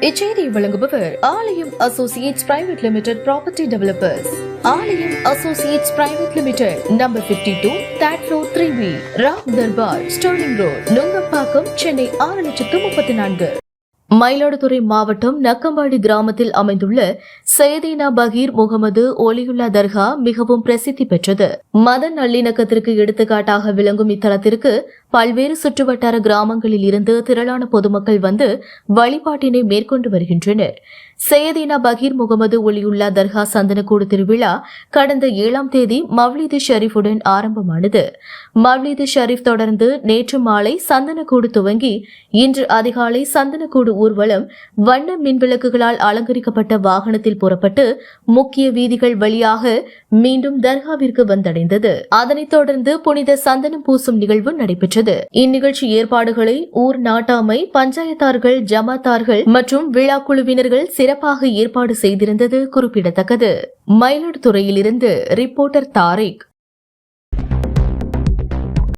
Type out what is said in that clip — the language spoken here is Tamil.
இச்செய்தியை வழங்குபவர் Aalayam associates private limited property developers. Aalayam associates private limited, number 52, third floor, 3B, Ram Darbar, Sterling road, Nungambakkam, Chennai 6,34,000. Mayiladuthurai மாவட்டம் நக்கம்பாடி கிராமத்தில் அமைந்துள்ள சையதீனா பகீர் முகமது ஒலியுல்லா தர்கா மிகவும் பிரசித்தி பெற்றது. மத நல்லிணக்கத்திற்கு எடுத்துக்காட்டாக விளங்கும் இத்தலத்திற்கு பல்வேறு சுற்றுவட்டார கிராமங்களில் இருந்து திரளான பொதுமக்கள் வந்து வழிபாட்டினை மேற்கொண்டு வருகின்றனர். சையதீனா பகீர் முகமது ஒலியுல்லா தர்கா சந்தனக்கூடு திருவிழா கடந்த 7ஆம் தேதி மவ்லீது ஷரீஃபுடன் ஆரம்பமானது. மவ்லீது ஷரீஃப் தொடர்ந்து நேற்று மாலை சந்தனக்கூடு துவங்கி இன்று அதிகாலை சந்தனக்கூடு ஊர்வலம் வண்ண மின்விளக்குகளால் அலங்கரிக்கப்பட்ட வாகனத்தில் புறப்பட்டு முக்கிய வீதிகள் வழியாக மீண்டும் தர்காவிற்கு வந்தடைந்தது. அதனைத் தொடர்ந்து புனித சந்தனம் பூசும் நிகழ்வு நடைபெற்றது. இந்நிகழ்ச்சி ஏற்பாடுகளை ஊர் நாட்டாமை, பஞ்சாயத்தார்கள், ஜமாத்தார்கள் மற்றும் விழா குழுவினர்கள் சிறப்பாக ஏற்பாடு செய்திருந்தது குறிப்பிடத்தக்கது. மயிலாடுதுறையிலிருந்து ரிப்போர்ட்டர் தாரிக்.